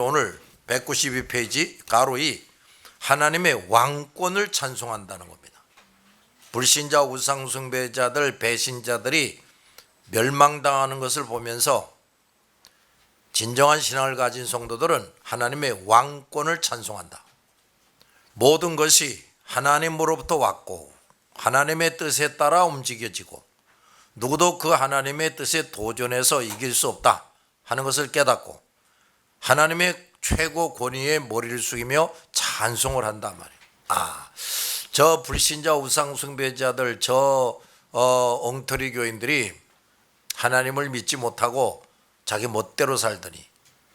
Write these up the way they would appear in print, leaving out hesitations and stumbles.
오늘 192페이지 가로 2 하나님의 왕권을 찬송한다는 겁니다. 불신자 우상숭배자들 배신자들이 멸망당하는 것을 보면서 진정한 신앙을 가진 성도들은 하나님의 왕권을 찬송한다. 모든 것이 하나님으로부터 왔고 하나님의 뜻에 따라 움직여지고 누구도 그 하나님의 뜻에 도전해서 이길 수 없다 하는 것을 깨닫고 하나님의 최고 권위에 머리를 숙이며 찬송을 한단 말이에요. 저 불신자 우상숭배자들 저 엉터리 교인들이 하나님을 믿지 못하고 자기 멋대로 살더니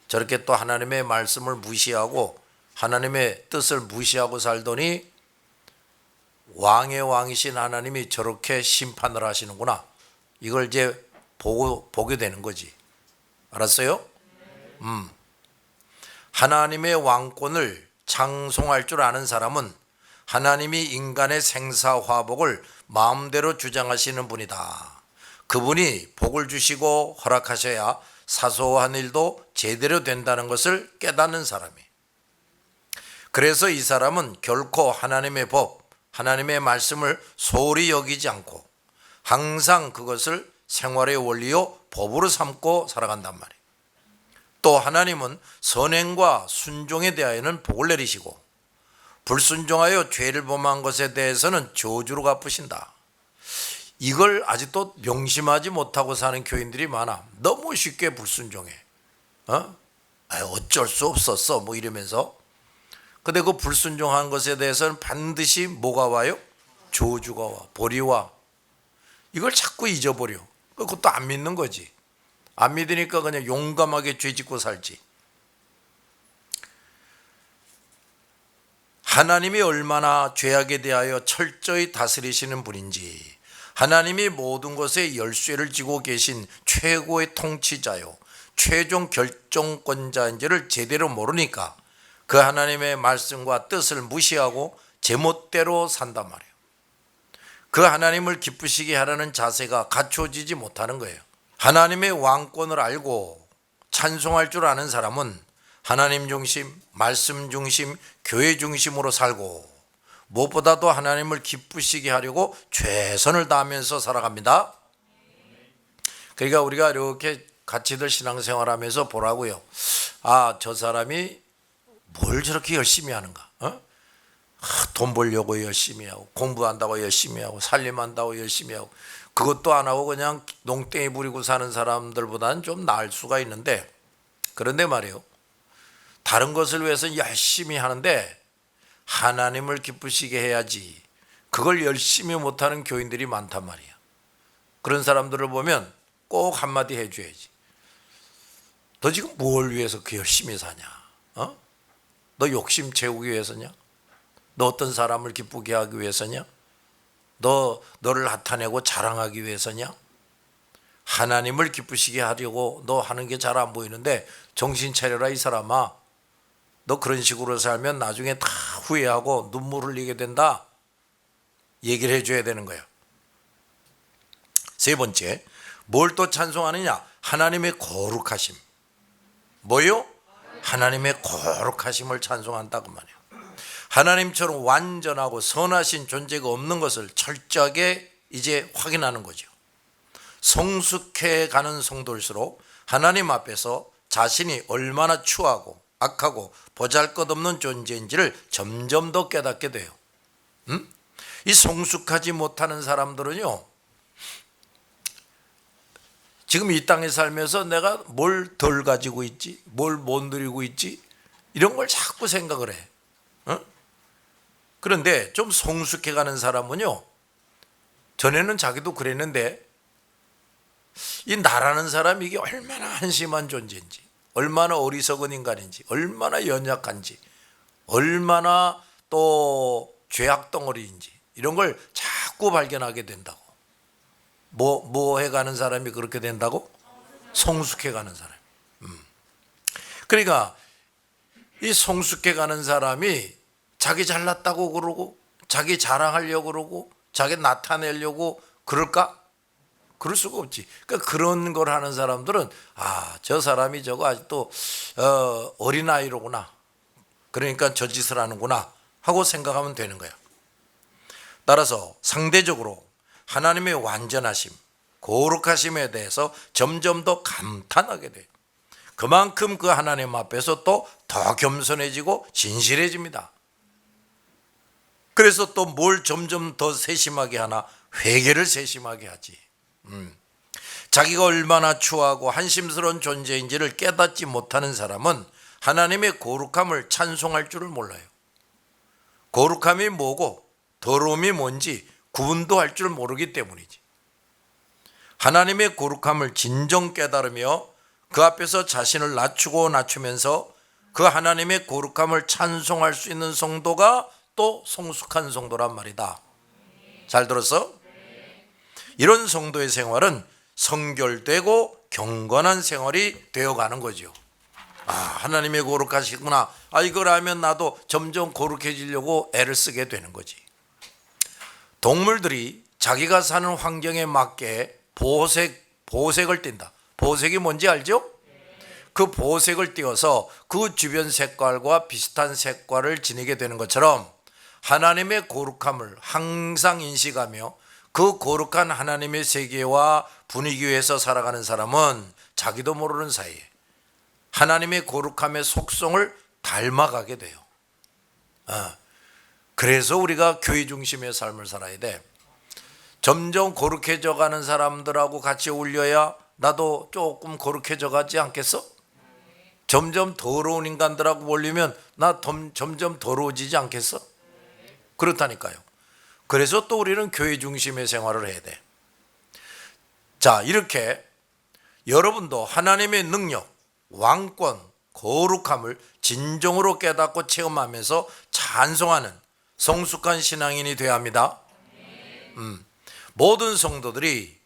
저렇게 또 하나님의 말씀을 무시하고 하나님의 뜻을 무시하고 살더니 왕의 왕이신 하나님이 저렇게 심판을 하시는구나. 이걸 이제 보게 되는 거지. 알았어요? 하나님의 왕권을 찬송할 줄 아는 사람은 하나님이 인간의 생사화복을 마음대로 주장하시는 분이다. 그분이 복을 주시고 허락하셔야 사소한 일도 제대로 된다는 것을 깨닫는 사람이에요. 그래서 이 사람은 결코 하나님의 법, 하나님의 말씀을 소홀히 여기지 않고 항상 그것을 생활의 원리요 법으로 삼고 살아간단 말이에요. 또 하나님은 선행과 순종에 대하여는 복을 내리시고 불순종하여 죄를 범한 것에 대해서는 저주로 갚으신다. 이걸 아직도 명심하지 못하고 사는 교인들이 많아. 너무 쉽게 불순종해. 어쩔 수 없었어 뭐 이러면서. 근데 그 불순종한 것에 대해서는 반드시 뭐가 와요? 저주가 와, 벌이 와. 이걸 자꾸 잊어버려. 그것도 안 믿는 거지. 안 믿으니까 그냥 용감하게 죄 짓고 살지. 하나님이 얼마나 죄악에 대하여 철저히 다스리시는 분인지, 하나님이 모든 것에 열쇠를 쥐고 계신 최고의 통치자요 최종 결정권자인지를 제대로 모르니까 그 하나님의 말씀과 뜻을 무시하고 제멋대로 산단 말이에요. 그 하나님을 기쁘시게 하라는 자세가 갖춰지지 못하는 거예요. 하나님의 왕권을 알고 찬송할 줄 아는 사람은 하나님 중심, 말씀 중심, 교회 중심으로 살고 무엇보다도 하나님을 기쁘시게 하려고 최선을 다하면서 살아갑니다. 그러니까 우리가 이렇게 같이들 신앙생활하면서 보라고요. 저 사람이 뭘 저렇게 열심히 하는가? 돈 벌려고 열심히 하고 공부한다고 열심히 하고 살림한다고 열심히 하고 그것도 안 하고 그냥 농땡이 부리고 사는 사람들보다는 좀 나을 수가 있는데, 그런데 말이에요, 다른 것을 위해서 열심히 하는데 하나님을 기쁘시게 해야지 그걸 열심히 못하는 교인들이 많단 말이야. 그런 사람들을 보면 꼭 한마디 해줘야지. 너 지금 뭘 위해서 그 열심히 사냐? 너 욕심 채우기 위해서냐? 너 어떤 사람을 기쁘게 하기 위해서냐? 너를 나타내고 자랑하기 위해서냐? 하나님을 기쁘시게 하려고 너 하는 게 잘 안 보이는데 정신 차려라 이 사람아. 너 그런 식으로 살면 나중에 다 후회하고 눈물 흘리게 된다. 얘기를 해줘야 되는 거예요. 세 번째, 뭘 또 찬송하느냐? 하나님의 거룩하심. 뭐요? 하나님의 거룩하심을 찬송한다고 말이에요. 하나님처럼 완전하고 선하신 존재가 없는 것을 철저하게 이제 확인하는 거죠. 성숙해 가는 성도일수록 하나님 앞에서 자신이 얼마나 추하고 악하고 보잘것없는 존재인지를 점점 더 깨닫게 돼요. 이 성숙하지 못하는 사람들은요, 지금 이 땅에 살면서 내가 뭘 덜 가지고 있지, 뭘 못 누리고 있지, 이런 걸 자꾸 생각을 해. 그런데 좀 성숙해 가는 사람은요, 전에는 자기도 그랬는데 이 나라는 사람이 이게 얼마나 한심한 존재인지, 얼마나 어리석은 인간인지, 얼마나 연약한지, 얼마나 또 죄악 덩어리인지 이런 걸 자꾸 발견하게 된다고. 뭐 해가는 사람이 그렇게 된다고? 성숙해가는 사람. 그러니까 이 성숙해가는 사람이 자기 잘났다고 그러고 자기 자랑하려고 그러고 자기 나타내려고 그럴까? 그럴 수가 없지. 그러니까 그런 걸 하는 사람들은 저 사람이 저거 아직도 어린아이로구나. 그러니까 저 짓을 하는구나 하고 생각하면 되는 거야. 따라서 상대적으로 하나님의 완전하심, 거룩하심에 대해서 점점 더 감탄하게 돼요. 그만큼 그 하나님 앞에서 또 더 겸손해지고 진실해집니다. 그래서 또 뭘 점점 더 세심하게 하나? 회개를 세심하게 하지. 자기가 얼마나 추하고 한심스러운 존재인지를 깨닫지 못하는 사람은 하나님의 거룩함을 찬송할 줄을 몰라요. 거룩함이 뭐고 더러움이 뭔지 구분도 할 줄 모르기 때문이지. 하나님의 거룩함을 진정 깨달으며 그 앞에서 자신을 낮추면서 그 하나님의 거룩함을 찬송할 수 있는 성도가 또 성숙한 성도란 말이다. 잘 들었어? 이런 성도의 생활은 성결되고 경건한 생활이 되어가는 거죠. 하나님의 거룩하시구나. 이걸 하면 나도 점점 거룩해지려고 애를 쓰게 되는 거지. 동물들이 자기가 사는 환경에 맞게 보호색을 띈다. 보호색이 뭔지 알죠? 그 보호색을 띄워서 그 주변 색깔과 비슷한 색깔을 지니게 되는 것처럼 하나님의 거룩함을 항상 인식하며 그 거룩한 하나님의 세계와 분위기에서 살아가는 사람은 자기도 모르는 사이에 하나님의 거룩함의 속성을 닮아가게 돼요. 그래서 우리가 교회 중심의 삶을 살아야 돼. 점점 거룩해져 가는 사람들하고 같이 어울려야 나도 조금 거룩해져 가지 않겠어? 점점 더러운 인간들하고 어울리면 나 점점 더러워지지 않겠어? 그렇다니까요. 그래서 또 우리는 교회 중심의 생활을 해야 돼. 자, 이렇게 여러분도 하나님의 능력, 왕권, 거룩함을 진정으로 깨닫고 체험하면서 찬송하는 성숙한 신앙인이 되어야 합니다. 모든 성도들이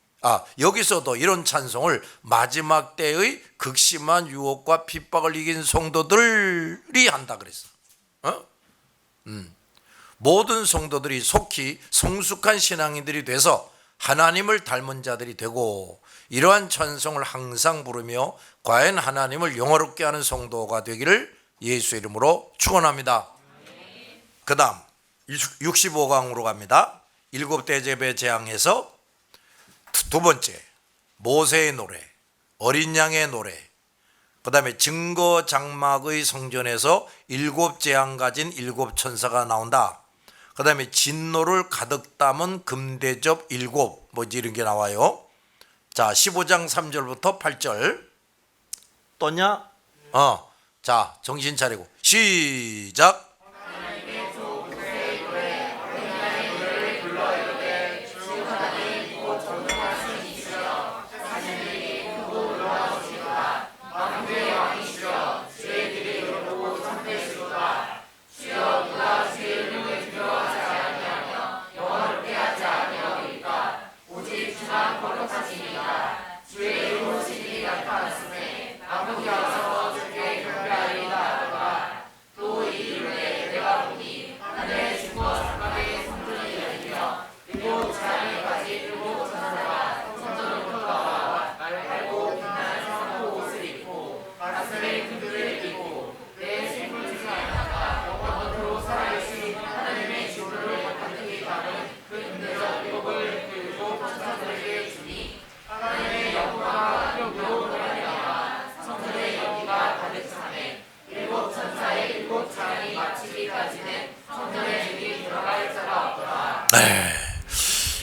여기서도 이런 찬송을 마지막 때의 극심한 유혹과 핍박을 이긴 성도들이 한다 그랬어. 모든 성도들이 속히 성숙한 신앙인들이 돼서 하나님을 닮은 자들이 되고 이러한 찬송을 항상 부르며 과연 하나님을 영화롭게 하는 성도가 되기를 예수 이름으로 축원합니다. 그 다음 65강으로 갑니다. 7대 재배 재앙에서 두 번째 모세의 노래, 어린 양의 노래, 그 다음에 증거 장막의 성전에서 7 재앙 가진 7 천사가 나온다. 그 다음에 진노를 가득 담은 금대접 7 뭐지 이런 게 나와요. 자, 15장 3절부터 8절 떴냐? 자, 정신 차리고 시작.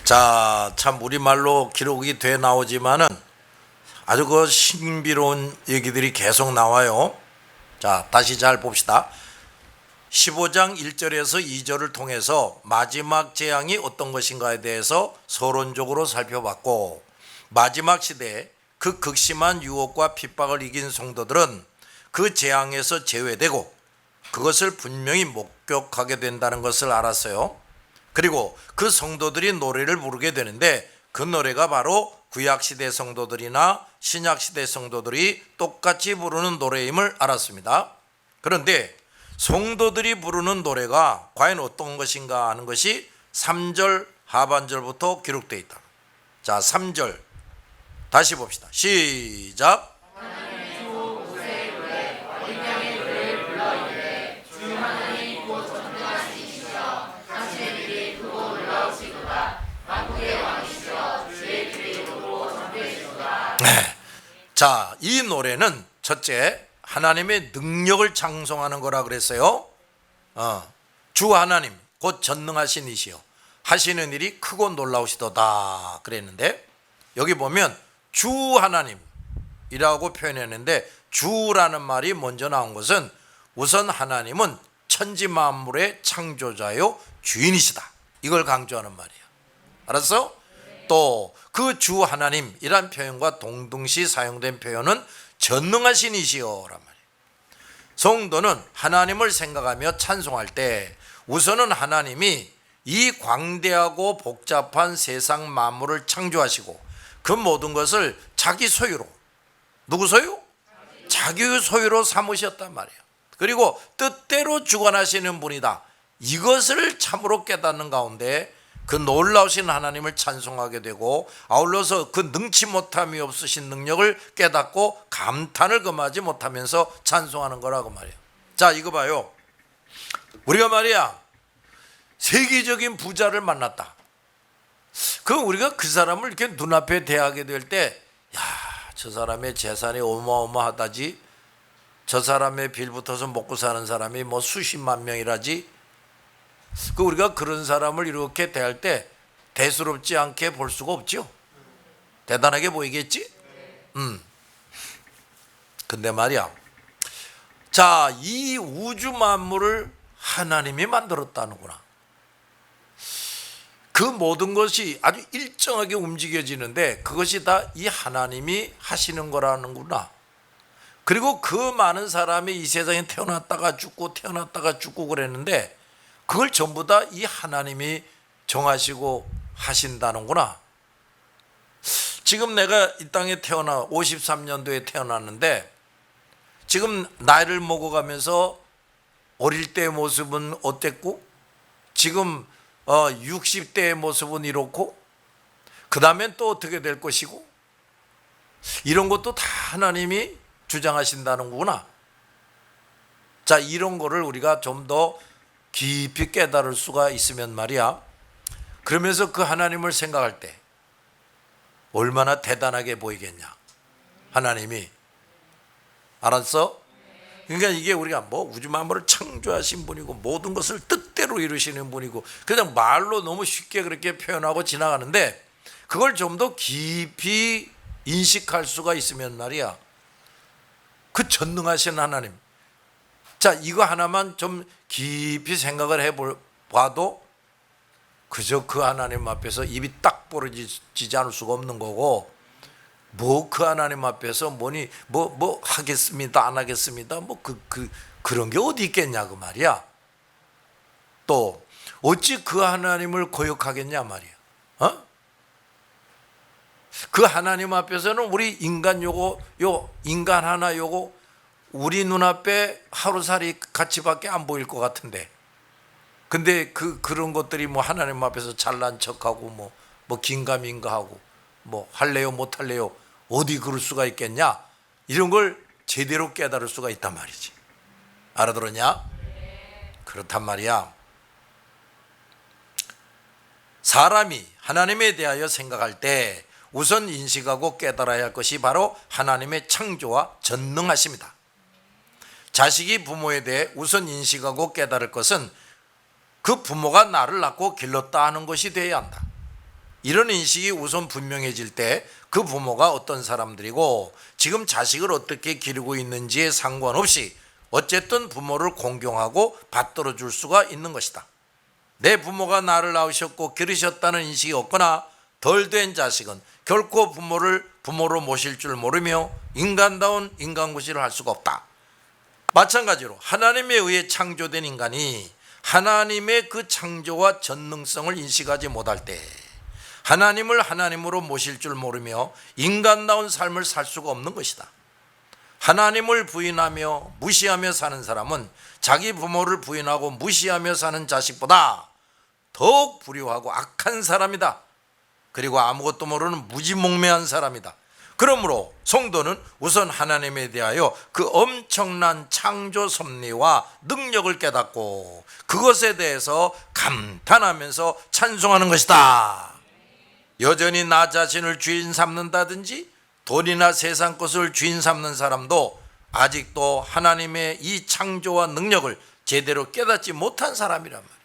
자, 참 우리말로 기록이 돼 나오지만은 아주 그 신비로운 얘기들이 계속 나와요. 자, 다시 잘 봅시다. 15장 1절에서 2절을 통해서 마지막 재앙이 어떤 것인가에 대해서 서론적으로 살펴봤고, 마지막 시대에 그 극심한 유혹과 핍박을 이긴 성도들은 그 재앙에서 제외되고 그것을 분명히 목격하게 된다는 것을 알았어요. 그리고 그 성도들이 노래를 부르게 되는데 그 노래가 바로 구약시대 성도들이나 신약시대 성도들이 똑같이 부르는 노래임을 알았습니다. 그런데 성도들이 부르는 노래가 과연 어떤 것인가 하는 것이 3절 하반절부터 기록되어 있다. 자, 3절 다시 봅시다. 시작. 네. 자, 이 노래는 첫째 하나님의 능력을 찬송하는 거라 그랬어요. 주 하나님 곧 전능하신 이시여 하시는 일이 크고 놀라우시도다 그랬는데, 여기 보면 주 하나님이라고 표현했는데 주라는 말이 먼저 나온 것은 우선 하나님은 천지 만물의 창조자요 주인이시다, 이걸 강조하는 말이에요. 알았어? 또 그 주 하나님이란 표현과 동등시 사용된 표현은 전능하신 이시여란 말이에요. 성도는 하나님을 생각하며 찬송할 때 우선은 하나님이 이 광대하고 복잡한 세상 만물을 창조하시고 그 모든 것을 자기 소유로, 누구 소유? 자기 소유로 삼으셨단 말이에요. 그리고 뜻대로 주관하시는 분이다, 이것을 참으로 깨닫는 가운데 그 놀라우신 하나님을 찬송하게 되고, 아울러서 그 능치 못함이 없으신 능력을 깨닫고 감탄을 금하지 못하면서 찬송하는 거라고 말이에요. 자, 이거 봐요. 우리가 말이야 세계적인 부자를 만났다. 우리가 그 사람을 이렇게 눈앞에 대하게 될 때, 야, 저 사람의 재산이 어마어마하다지, 저 사람의 빌붙어서 먹고 사는 사람이 뭐 수십만 명이라지, 우리가 그런 사람을 이렇게 대할 때 대수롭지 않게 볼 수가 없죠. 대단하게 보이겠지? 근데 말이야, 자, 이 우주 만물을 하나님이 만들었다는구나. 그 모든 것이 아주 일정하게 움직여지는데 그것이 다 이 하나님이 하시는 거라는구나. 그리고 그 많은 사람이 이 세상에 태어났다가 죽고 태어났다가 죽고 그랬는데 그걸 전부 다 이 하나님이 정하시고 하신다는구나. 지금 내가 이 땅에 53년도에 태어났는데 지금 나이를 먹어가면서 어릴 때의 모습은 어땠고, 지금 60대의 모습은 이렇고, 그 다음엔 또 어떻게 될 것이고, 이런 것도 다 하나님이 주장하신다는 거구나. 자, 이런 거를 우리가 좀 더 깊이 깨달을 수가 있으면 말이야, 그러면서 그 하나님을 생각할 때 얼마나 대단하게 보이겠냐, 하나님이. 알았어? 그러니까 이게 우리가 뭐 우주 만물을 창조하신 분이고 모든 것을 뜻대로 이루시는 분이고 그냥 말로 너무 쉽게 그렇게 표현하고 지나가는데, 그걸 좀 더 깊이 인식할 수가 있으면 말이야, 그 전능하신 하나님, 자, 이거 하나만 좀 깊이 생각을 해봐도 그저 그 하나님 앞에서 입이 딱 벌어지지 않을 수가 없는 거고, 뭐 그 하나님 앞에서 뭐니 뭐 하겠습니다 안 하겠습니다 그런 게 어디 있겠냐 그 말이야. 또 어찌 그 하나님을 거역하겠냐 말이야. 그 하나님 앞에서는 우리 인간 인간 하나 우리 눈앞에 하루살이 같이밖에 안 보일 것 같은데, 근데 그런 것들이 뭐 하나님 앞에서 잘난 척하고 뭐 긴가민가하고 뭐 할래요 못 할래요, 어디 그럴 수가 있겠냐, 이런 걸 제대로 깨달을 수가 있단 말이지. 알아들었냐? 그렇단 말이야. 사람이 하나님에 대하여 생각할 때 우선 인식하고 깨달아야 할 것이 바로 하나님의 창조와 전능하심이다. 자식이 부모에 대해 우선 인식하고 깨달을 것은 그 부모가 나를 낳고 길렀다 하는 것이 되어야 한다. 이런 인식이 우선 분명해질 때 그 부모가 어떤 사람들이고 지금 자식을 어떻게 기르고 있는지에 상관없이 어쨌든 부모를 공경하고 받들어 줄 수가 있는 것이다. 내 부모가 나를 낳으셨고 기르셨다는 인식이 없거나 덜 된 자식은 결코 부모를 부모로 모실 줄 모르며 인간다운 인간구실을 할 수가 없다. 마찬가지로 하나님에 의해 창조된 인간이 하나님의 그 창조와 전능성을 인식하지 못할 때 하나님을 하나님으로 모실 줄 모르며 인간다운 삶을 살 수가 없는 것이다. 하나님을 부인하며 무시하며 사는 사람은 자기 부모를 부인하고 무시하며 사는 자식보다 더욱 불효하고 악한 사람이다. 그리고 아무것도 모르는 무지몽매한 사람이다. 그러므로 성도는 우선 하나님에 대하여 그 엄청난 창조 섭리와 능력을 깨닫고 그것에 대해서 감탄하면서 찬송하는 것이다. 여전히 나 자신을 주인 삼는다든지 돈이나 세상 것을 주인 삼는 사람도 아직도 하나님의 이 창조와 능력을 제대로 깨닫지 못한 사람이란 말이에요.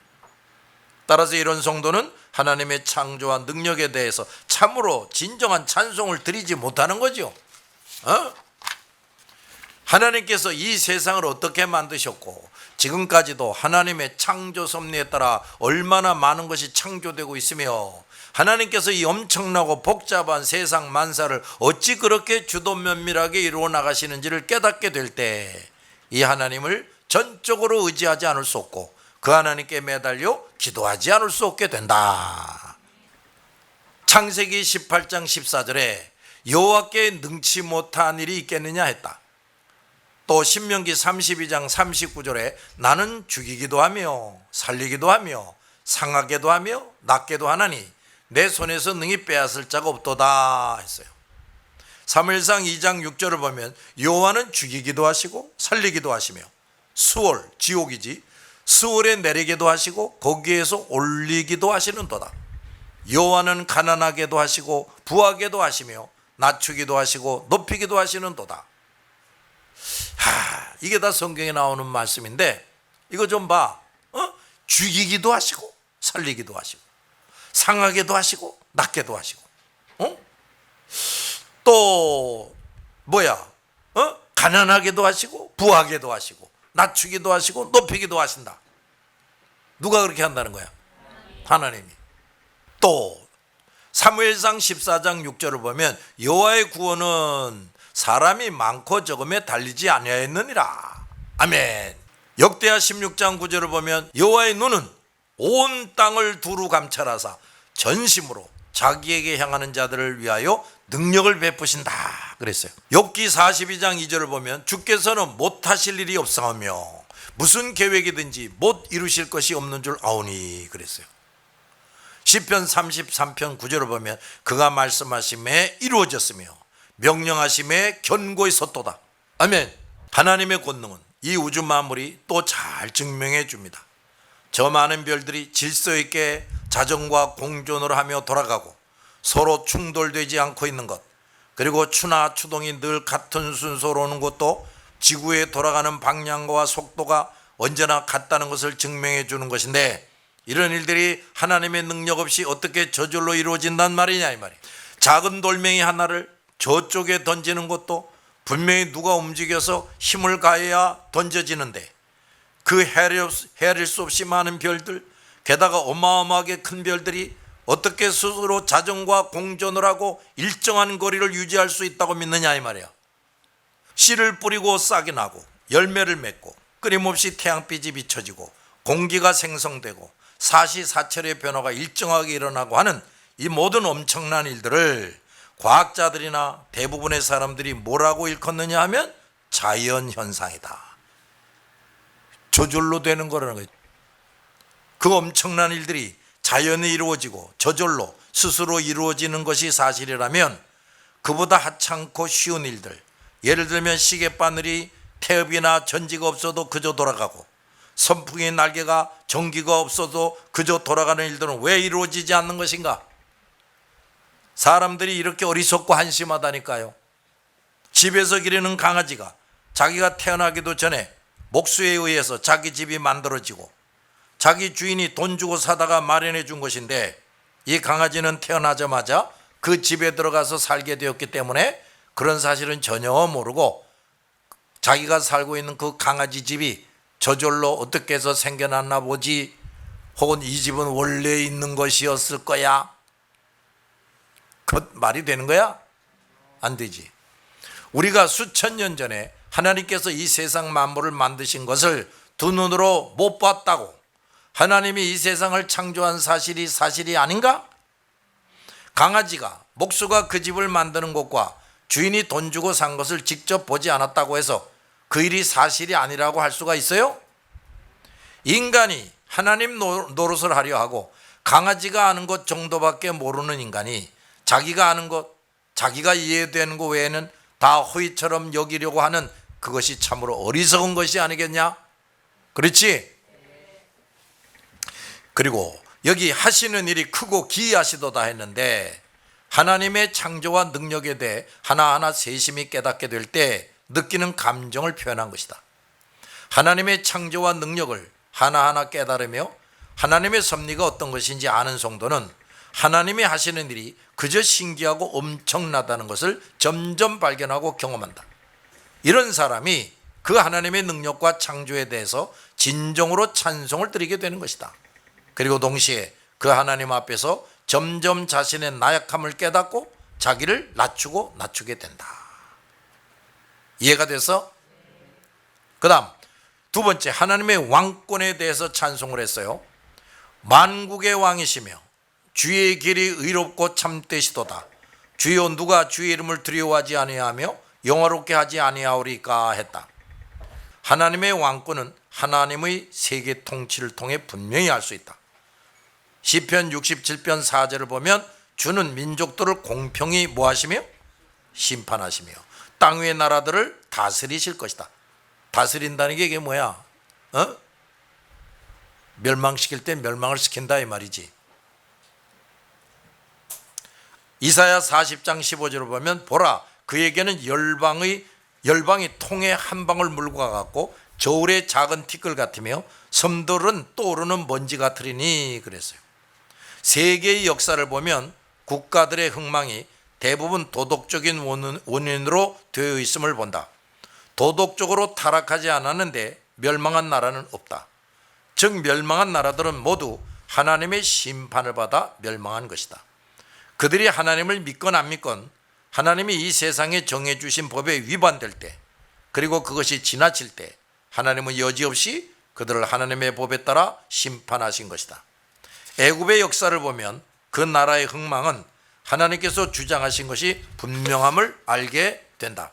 따라서 이런 성도는 하나님의 창조와 능력에 대해서 참으로 진정한 찬송을 드리지 못하는 거죠. 하나님께서 이 세상을 어떻게 만드셨고 지금까지도 하나님의 창조 섭리에 따라 얼마나 많은 것이 창조되고 있으며 하나님께서 이 엄청나고 복잡한 세상 만사를 어찌 그렇게 주도 면밀하게 이루어 나가시는지를 깨닫게 될 때 이 하나님을 전적으로 의지하지 않을 수 없고 그 하나님께 매달려 기도하지 않을 수 없게 된다. 창세기 18장 14절에 여호와께 능치 못한 일이 있겠느냐 했다. 또 신명기 32장 39절에 나는 죽이기도 하며 살리기도 하며 상하게도 하며 낫게도 하나니 내 손에서 능히 빼앗을 자가 없도다 했어요. 사무엘상 2장 6절을 보면 여호와는 죽이기도 하시고 살리기도 하시며 수월, 지옥이지, 수월에 내리기도 하시고 거기에서 올리기도 하시는도다. 여호와는 가난하게도 하시고 부하게도 하시며 낮추기도 하시고 높이기도 하시는도다. 이게 다 성경에 나오는 말씀인데 이거 좀 봐. 죽이기도 하시고 살리기도 하시고 상하게도 하시고 낫게도 하시고 또 가난하게도 하시고 부하게도 하시고 낮추기도 하시고 높이기도 하신다. 누가 그렇게 한다는 거야? 하나님이. 또 사무엘상 14장 6절을 보면 여호와의 구원은 사람이 많고 적음에 달리지 아니하였느니라. 아멘. 역대하 16장 9절을 보면 여호와의 눈은 온 땅을 두루 감찰하사 전심으로 자기에게 향하는 자들을 위하여 능력을 베푸신다 그랬어요. 욥기 42장 2절을 보면 주께서는 못하실 일이 없사오며 무슨 계획이든지 못 이루실 것이 없는 줄 아오니 그랬어요. 시편 33편 9절을 보면 그가 말씀하심에 이루어졌으며 명령하심에 견고히 섰도다. 아멘. 하나님의 권능은 이 우주 만물이 또 잘 증명해 줍니다. 저 많은 별들이 질서 있게 자전과 공존을 하며 돌아가고 서로 충돌되지 않고 있는 것, 그리고 추나 추동이 늘 같은 순서로 오는 것도 지구에 돌아가는 방향과 속도가 언제나 같다는 것을 증명해 주는 것인데 이런 일들이 하나님의 능력 없이 어떻게 저절로 이루어진단 말이냐 이 말이에요. 작은 돌멩이 하나를 저쪽에 던지는 것도 분명히 누가 움직여서 힘을 가해야 던져지는데 그 헤아릴 수 없이 많은 별들, 게다가 어마어마하게 큰 별들이 어떻게 스스로 자전과 공존을 하고 일정한 거리를 유지할 수 있다고 믿느냐 이 말이야. 씨를 뿌리고 싹이 나고 열매를 맺고 끊임없이 태양빛이 비춰지고 공기가 생성되고 사시사철의 변화가 일정하게 일어나고 하는 이 모든 엄청난 일들을 과학자들이나 대부분의 사람들이 뭐라고 일컫느냐 하면 자연현상이다. 저절로 되는 거라는 거죠. 그 엄청난 일들이 자연에 이루어지고 저절로 스스로 이루어지는 것이 사실이라면 그보다 하찮고 쉬운 일들, 예를 들면 시계바늘이 태엽이나 전지가 없어도 그저 돌아가고 선풍의 날개가 전기가 없어도 그저 돌아가는 일들은 왜 이루어지지 않는 것인가? 사람들이 이렇게 어리석고 한심하다니까요. 집에서 기르는 강아지가 자기가 태어나기도 전에 목수에 의해서 자기 집이 만들어지고 자기 주인이 돈 주고 사다가 마련해 준 것인데 이 강아지는 태어나자마자 그 집에 들어가서 살게 되었기 때문에 그런 사실은 전혀 모르고 자기가 살고 있는 그 강아지 집이 저절로 어떻게 해서 생겨났나 보지, 혹은 이 집은 원래 있는 것이었을 거야. 그 말이 되는 거야? 안 되지. 우리가 수천 년 전에 하나님께서 이 세상 만물을 만드신 것을 두 눈으로 못 봤다고 하나님이 이 세상을 창조한 사실이 아닌가? 강아지가 목수가 그 집을 만드는 것과 주인이 돈 주고 산 것을 직접 보지 않았다고 해서 그 일이 사실이 아니라고 할 수가 있어요? 인간이 하나님 노릇을 하려 하고 강아지가 아는 것 정도밖에 모르는 인간이 자기가 아는 것, 자기가 이해되는 것 외에는 다 허위처럼 여기려고 하는 그것이 참으로 어리석은 것이 아니겠냐? 그렇지? 그리고 여기 하시는 일이 크고 기이하시도다 했는데 하나님의 창조와 능력에 대해 하나하나 세심히 깨닫게 될 때 느끼는 감정을 표현한 것이다. 하나님의 창조와 능력을 하나하나 깨달으며 하나님의 섭리가 어떤 것인지 아는 성도는 하나님이 하시는 일이 그저 신기하고 엄청나다는 것을 점점 발견하고 경험한다. 이런 사람이 그 하나님의 능력과 창조에 대해서 진정으로 찬송을 드리게 되는 것이다. 그리고 동시에 그 하나님 앞에서 점점 자신의 나약함을 깨닫고 자기를 낮추게 된다. 이해가 돼서? 그 다음 두 번째, 하나님의 왕권에 대해서 찬송을 했어요. 만국의 왕이시며 주의 길이 의롭고 참되시도다. 주여 누가 주의 이름을 두려워하지 아니하며 영화롭게 하지 아니하오리까 했다. 하나님의 왕권은 하나님의 세계 통치를 통해 분명히 알 수 있다. 시편 67편 4절을 보면 주는 민족들을 공평히 뭐하시며 심판하시며 땅 위의 나라들을 다스리실 것이다. 다스린다는 게 이게 뭐야? 멸망시킬 때 멸망을 시킨다 이 말이지. 이사야 40장 15절을 보면 보라 그에게는 열방이 통에 한 방울 물과 같고 저울의 작은 티끌 같으며 섬들은 떠오르는 먼지 같으리니 그랬어요. 세계의 역사를 보면 국가들의 흥망이 대부분 도덕적인 원인으로 되어 있음을 본다. 도덕적으로 타락하지 않았는데 멸망한 나라는 없다. 즉 멸망한 나라들은 모두 하나님의 심판을 받아 멸망한 것이다. 그들이 하나님을 믿건 안 믿건 하나님이 이 세상에 정해주신 법에 위반될 때 그리고 그것이 지나칠 때 하나님은 여지없이 그들을 하나님의 법에 따라 심판하신 것이다. 애굽의 역사를 보면 그 나라의 흥망은 하나님께서 주장하신 것이 분명함을 알게 된다.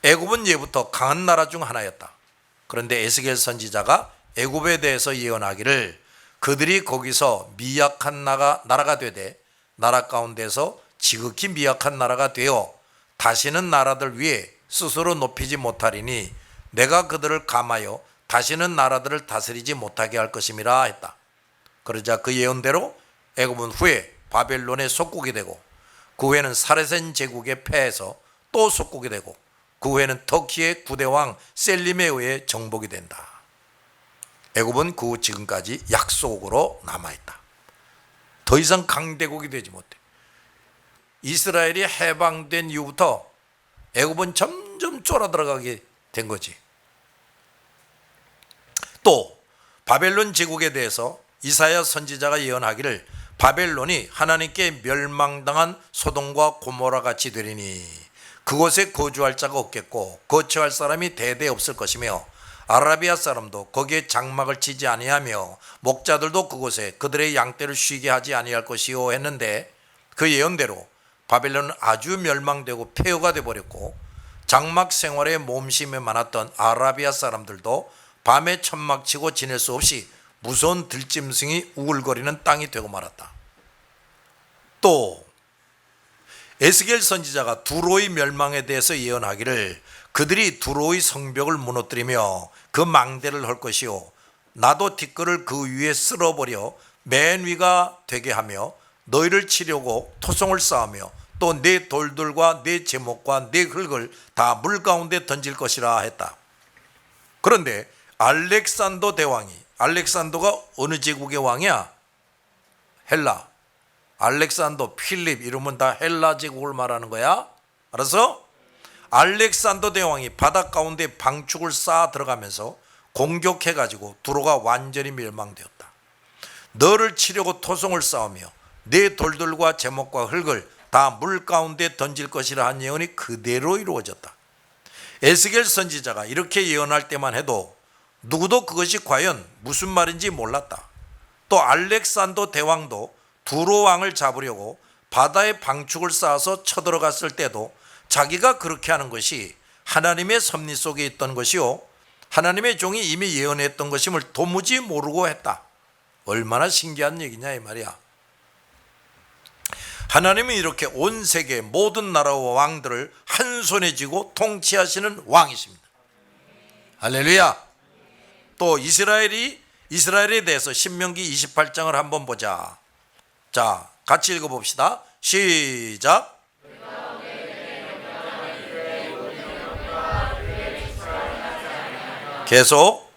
애굽은 예부터 강한 나라 중 하나였다. 그런데 에스겔 선지자가 애굽에 대해서 예언하기를 그들이 거기서 미약한 나라가 되되 나라 가운데서 지극히 미약한 나라가 되어 다시는 나라들 위에 스스로 높이지 못하리니 내가 그들을 감하여 다시는 나라들을 다스리지 못하게 할 것임이라 했다. 그러자 그 예언대로 애굽은 후에 바벨론의 속국이 되고 그 후에는 사레센 제국에 패해서 또 속국이 되고 그 후에는 터키의 9대 왕 셀림에 의해 정복이 된다. 애굽은 그 후 지금까지 약속으로 남아있다. 더 이상 강대국이 되지 못해. 이스라엘이 해방된 이후부터 애굽은 점점 쫄아들어가게 된 거지. 또 바벨론 제국에 대해서 이사야 선지자가 예언하기를 바벨론이 하나님께 멸망당한 소돔과 고모라 같이 되리니 그곳에 거주할 자가 없겠고 거처할 사람이 대대 없을 것이며 아라비아 사람도 거기에 장막을 치지 아니하며 목자들도 그곳에 그들의 양떼를 쉬게 하지 아니할 것이요 했는데 그 예언대로 바벨론은 아주 멸망되고 폐허가 되어버렸고 장막 생활에 몸심이 많았던 아라비아 사람들도 밤에 천막 치고 지낼 수 없이 무서운 들짐승이 우글거리는 땅이 되고 말았다. 또 에스겔 선지자가 두로의 멸망에 대해서 예언하기를 그들이 두로의 성벽을 무너뜨리며 그 망대를 헐 것이요 나도 티끌을 그 위에 쓸어버려 맨 위가 되게 하며 너희를 치려고 토성을 쌓으며 또 내 돌들과 내 제목과 내 흙을 다 물 가운데 던질 것이라 했다. 그런데 알렉산더 대왕이, 알렉산더가 어느 제국의 왕이야? 헬라. 알렉산더, 필립 이러면 다 헬라 제국을 말하는 거야. 알았어? 알렉산더 대왕이 바다 가운데 방축을 쌓아 들어가면서 공격해가지고 두로가 완전히 멸망되었다. 너를 치려고 토성을 쌓으며 내 돌들과 제목과 흙을 다 물 가운데 던질 것이라 한 예언이 그대로 이루어졌다. 에스겔 선지자가 이렇게 예언할 때만 해도 누구도 그것이 과연 무슨 말인지 몰랐다. 또 알렉산더 대왕도 두로 왕을 잡으려고 바다에 방축을 쌓아서 쳐들어갔을 때도 자기가 그렇게 하는 것이 하나님의 섭리 속에 있던 것이요 하나님의 종이 이미 예언했던 것임을 도무지 모르고 했다. 얼마나 신기한 얘기냐 이 말이야. 하나님은 이렇게 온 세계 모든 나라와 왕들을 한 손에 쥐고 통치하시는 왕이십니다. 할렐루야. 또 이스라엘에 대해서 신명기 28장을 한번 보자. 자, 같이 읽어봅시다. 시작. 계속.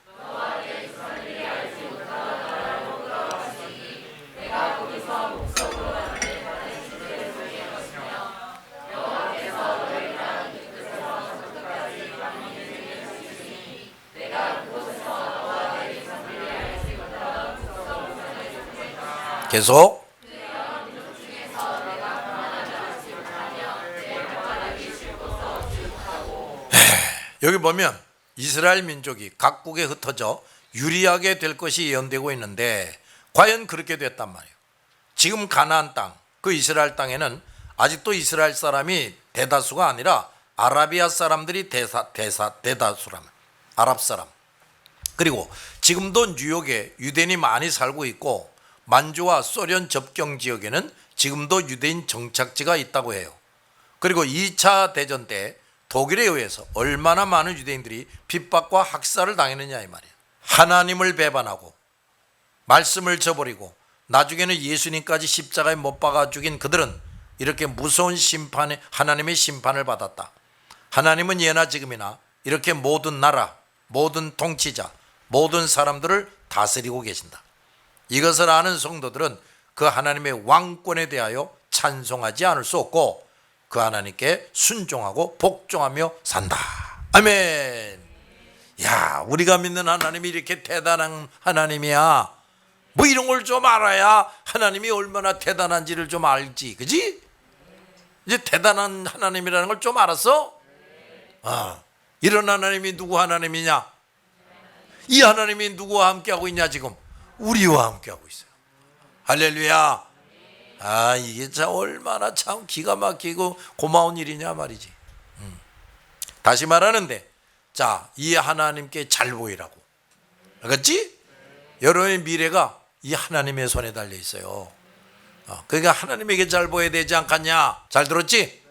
계속. 여기 보면 이스라엘 민족이 각국에 흩어져 유리하게 될 것이 예언되고 있는데 과연 그렇게 됐단 말이에요. 지금 가나안 땅, 그 이스라엘 땅에는 아직도 이스라엘 사람이 대다수가 아니라 아라비아 사람들이 대다수라면 아랍 사람. 그리고 지금도 뉴욕에 유대인이 많이 살고 있고 만주와 소련 접경 지역에는 지금도 유대인 정착지가 있다고 해요. 그리고 2차 대전 때 독일에 의해서 얼마나 많은 유대인들이 핍박과 학살을 당했느냐 이 말이에요. 하나님을 배반하고 말씀을 저버리고 나중에는 예수님까지 십자가에 못 박아 죽인 그들은 이렇게 무서운 심판에 하나님의 심판을 받았다. 하나님은 예나 지금이나 이렇게 모든 나라, 모든 통치자, 모든 사람들을 다스리고 계신다. 이것을 아는 성도들은 그 하나님의 왕권에 대하여 찬송하지 않을 수 없고 그 하나님께 순종하고 복종하며 산다. 아멘. 야, 우리가 믿는 하나님이 이렇게 대단한 하나님이야. 뭐 이런 걸 좀 알아야 하나님이 얼마나 대단한지를 좀 알지, 그지? 이제 대단한 하나님이라는 걸 좀 알았어? 이런 하나님이 누구 하나님이냐? 이 하나님이 누구와 함께하고 있냐? 지금 우리와 함께하고 있어요. 할렐루야. 이게 참 얼마나 참 기가 막히고 고마운 일이냐 말이지. 다시 말하는데, 자, 이 하나님께 잘 보이라고. 알겠지? 여러분의 미래가 이 하나님의 손에 달려 있어요. 그러니까 하나님에게 잘 보여야 되지 않겠냐? 잘 들었지?